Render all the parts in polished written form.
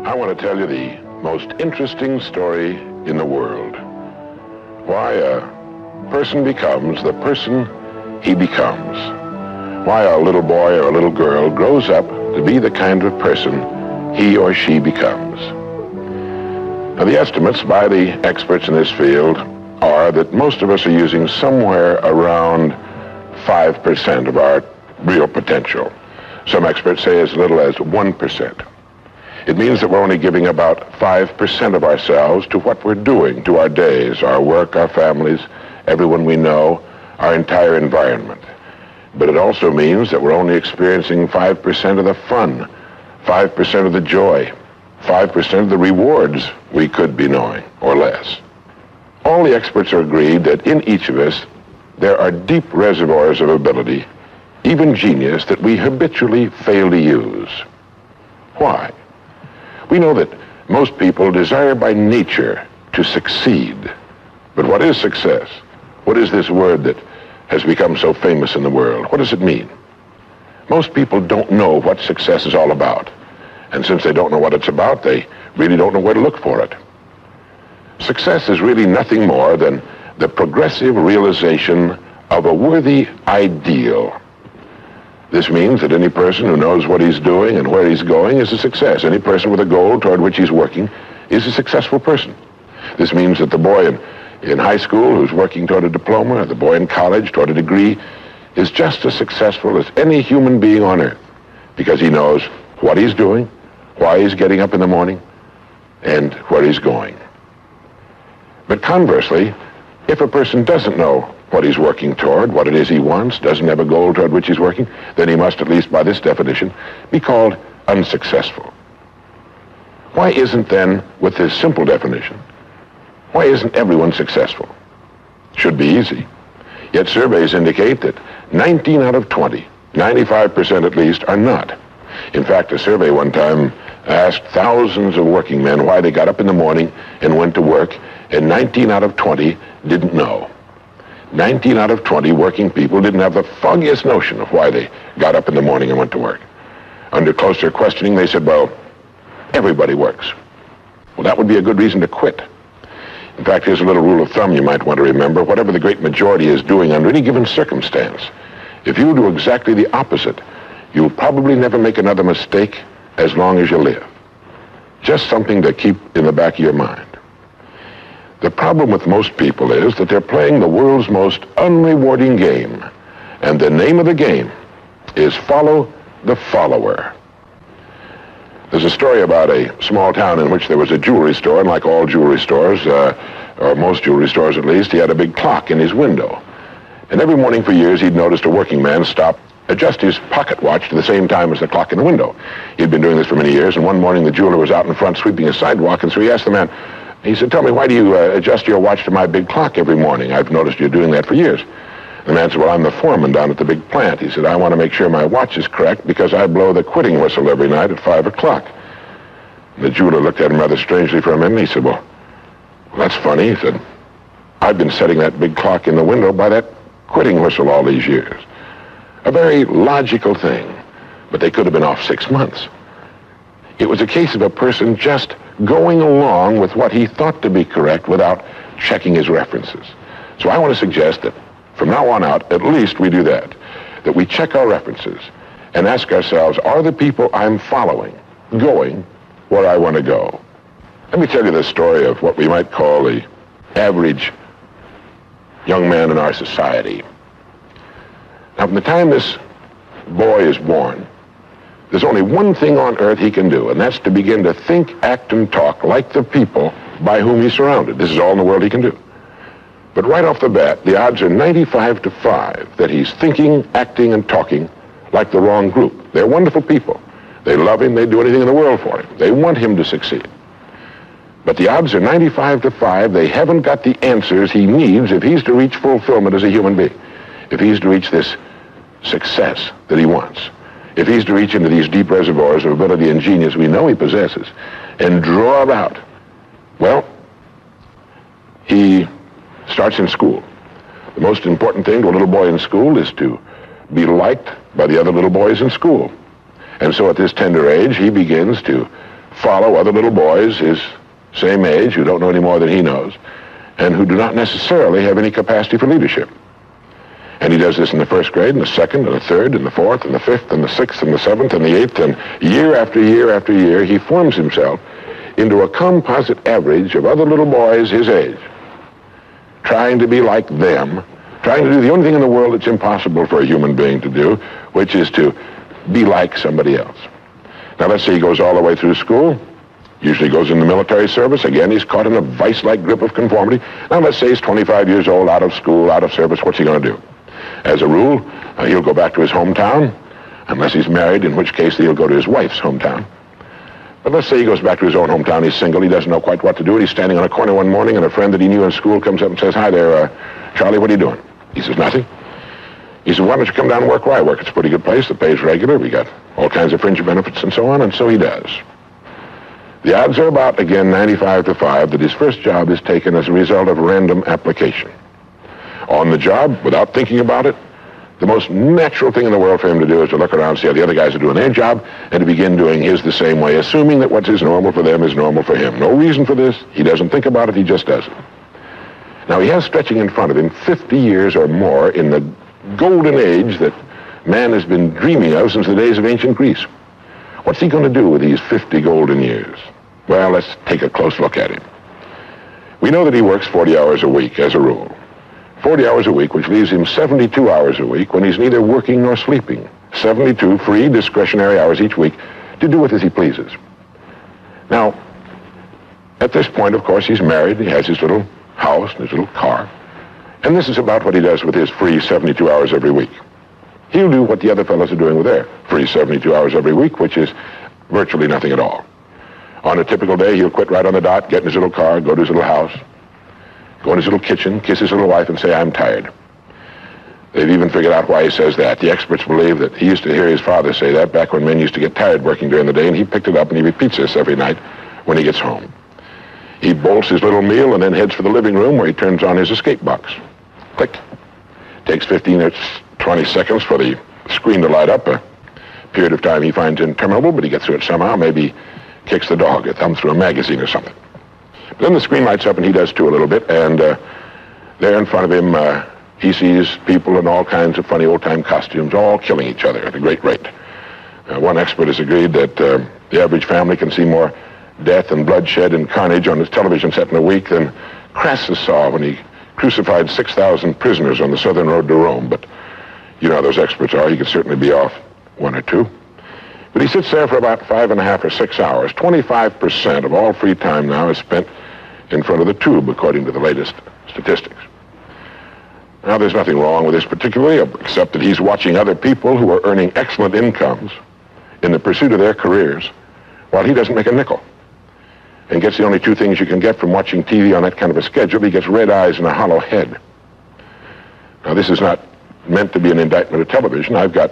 I want to tell you the most interesting story in the world. Why a person becomes the person he becomes. Why a little boy or a little girl grows up to be the kind of person he or she becomes. Now, the estimates by the experts in this field are that most of us are using somewhere around 5% of our real potential. Some experts say as little as 1%. It means that we're only giving about 5% of ourselves to what we're doing, to our days, our work, our families, everyone we know, our entire environment. But it also means that we're only experiencing 5% of the fun, 5% of the joy, 5% of the rewards we could be knowing, or less. All the experts are agreed that in each of us, there are deep reservoirs of ability, even genius, that we habitually fail to use. Why? We know that most people desire by nature to succeed. But what is success? What is this word that has become so famous in the world? What does it mean? Most people don't know what success is all about. And since they don't know what it's about, they really don't know where to look for it. Success is really nothing more than the progressive realization of a worthy ideal. This means that any person who knows what he's doing and where he's going is a success. Any person with a goal toward which he's working is a successful person. This means that the boy in high school who's working toward a diploma, or the boy in college toward a degree, is just as successful as any human being on earth, because he knows what he's doing, why he's getting up in the morning, and where he's going. But conversely, if a person doesn't know what he's working toward, what it is he wants, doesn't have a goal toward which he's working, then he must, at least by this definition, be called unsuccessful. Why isn't then, with this simple definition, why isn't everyone successful? Should be easy. Yet surveys indicate that 19 out of 20, 95% at least, are not. In fact, a survey one time asked thousands of working men why they got up in the morning and went to work, and 19 out of 20 didn't know. 19 out of 20 working people didn't have the foggiest notion of why they got up in the morning and went to work. Under closer questioning, they said, well, everybody works. Well, that would be a good reason to quit. In fact, here's a little rule of thumb you might want to remember. Whatever the great majority is doing under any given circumstance, if you do exactly the opposite, you'll probably never make another mistake as long as you live. Just something to keep in the back of your mind. The problem with most people is that they're playing the world's most unrewarding game. And the name of the game is follow the follower. There's a story about a small town in which there was a jewelry store, and like all jewelry stores, or most jewelry stores at least, he had a big clock in his window. And every morning for years he'd noticed a working man stop, adjust his pocket watch to the same time as the clock in the window. He'd been doing this for many years, and one morning the jeweler was out in front sweeping a sidewalk, and so he asked the man, he said, tell me, why do you adjust your watch to my big clock every morning? I've noticed you doing that for years. The man said, well, I'm the foreman down at the big plant. He said, I want to make sure my watch is correct because I blow the quitting whistle every night at 5 o'clock. The jeweler looked at him rather strangely for a minute, and he said, well, that's funny. He said, I've been setting that big clock in the window by that quitting whistle all these years. A very logical thing, but they could have been off 6 months. It was a case of a person just going along with what he thought to be correct without checking his references. So I want to suggest that from now on out, at least we do that we check our references and ask ourselves, are the people I'm following going where I want to go? Let me tell you the story of what we might call the average young man in our society. Now, from the time this boy is born, there's only one thing on earth he can do, and that's to begin to think, act, and talk like the people by whom he's surrounded. This is all in the world he can do. But right off the bat, the odds are 95 to 5 that he's thinking, acting, and talking like the wrong group. They're wonderful people. They love him. They'd do anything in the world for him. They want him to succeed. But the odds are 95 to 5 they haven't got the answers he needs if he's to reach fulfillment as a human being, if he's to reach this success that he wants, if he's to reach into these deep reservoirs of ability and genius we know he possesses and draw it out. Well, he starts in school. The most important thing to a little boy in school is to be liked by the other little boys in school. And so at this tender age, he begins to follow other little boys his same age who don't know any more than he knows and who do not necessarily have any capacity for leadership. And he does this in the first grade, and the second, and the third, and the fourth, and the fifth, and the sixth, and the seventh, and the eighth, and year after year after year, he forms himself into a composite average of other little boys his age, trying to be like them, trying to do the only thing in the world that's impossible for a human being to do, which is to be like somebody else. Now, let's say he goes all the way through school, usually goes in the military service. Again, he's caught in a vice-like grip of conformity. Now, let's say he's 25 years old, out of school, out of service. What's he going to do? As a rule, he'll go back to his hometown, unless he's married, in which case he'll go to his wife's hometown. But let's say he goes back to his own hometown. He's single. He doesn't know quite what to do. He's standing on a corner one morning, and a friend that he knew in school comes up and says, "Hi there, Charlie, what are you doing?" He says, "Nothing." He said, "Why don't you come down and work where I work? It's a pretty good place. The pay's regular. We got all kinds of fringe benefits and so on." And so he does. The odds are about, again, 95-5 that his first job is taken as a result of random application. On the job, without thinking about it, the most natural thing in the world for him to do is to look around, see how the other guys are doing their job, and to begin doing his the same way, assuming that what is normal for them is normal for him. No reason for this. He doesn't think about it. He just does it. Now, he has stretching in front of him 50 years or more in the golden age that man has been dreaming of since the days of ancient Greece. What's he going to do with these 50 golden years? Well, let's take a close look at him. We know that he works 40 hours a week, as a rule. 40 hours a week, which leaves him 72 hours a week when he's neither working nor sleeping. 72 free, discretionary hours each week to do with as he pleases. Now, at this point, of course, he's married. He has his little house and his little car. And this is about what he does with his free 72 hours every week. He'll do what the other fellows are doing with their free 72 hours every week, which is virtually nothing at all. On a typical day, he'll quit right on the dot, get in his little car, go to his little house, go in his little kitchen, kiss his little wife, and say, "I'm tired." They've even figured out why he says that. The experts believe that he used to hear his father say that back when men used to get tired working during the day, and he picked it up and he repeats this every night when he gets home. He bolts his little meal and then heads for the living room where he turns on his escape box. Click. Takes 15 or 20 seconds for the screen to light up, a period of time he finds interminable, but he gets through it somehow. Maybe kicks the dog, a thumb through a magazine or something. But then the screen lights up, and he does too a little bit, and there in front of him, he sees people in all kinds of funny old-time costumes, all killing each other at a great rate. One expert has agreed that the average family can see more death and bloodshed and carnage on his television set in a week than Crassus saw when he crucified 6,000 prisoners on the southern road to Rome. But you know how those experts are. He could certainly be off one or two. But he sits there for about 5.5 or 6 hours. 25% of all free time now is spent in front of the tube, according to the latest statistics. Now, there's nothing wrong with this particularly, except that he's watching other people who are earning excellent incomes in the pursuit of their careers, while he doesn't make a nickel. And gets the only two things you can get from watching TV on that kind of a schedule. He gets red eyes and a hollow head. Now, this is not meant to be an indictment of television. I've got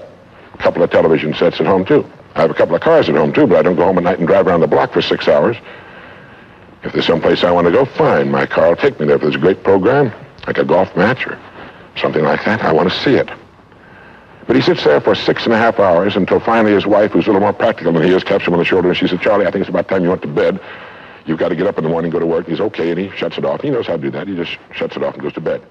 a couple of television sets at home, too. I have a couple of cars at home, too, but I don't go home at night and drive around the block for 6 hours. If there's someplace I want to go, fine. My car will take me there. If there's a great program, like a golf match or something like that, I want to see it. But he sits there for 6.5 hours until finally his wife, who's a little more practical than he is, taps him on the shoulder and she says, "Charlie, I think it's about time you went to bed. You've got to get up in the morning, go to work." He's okay, and he shuts it off. He knows how to do that. He just shuts it off and goes to bed.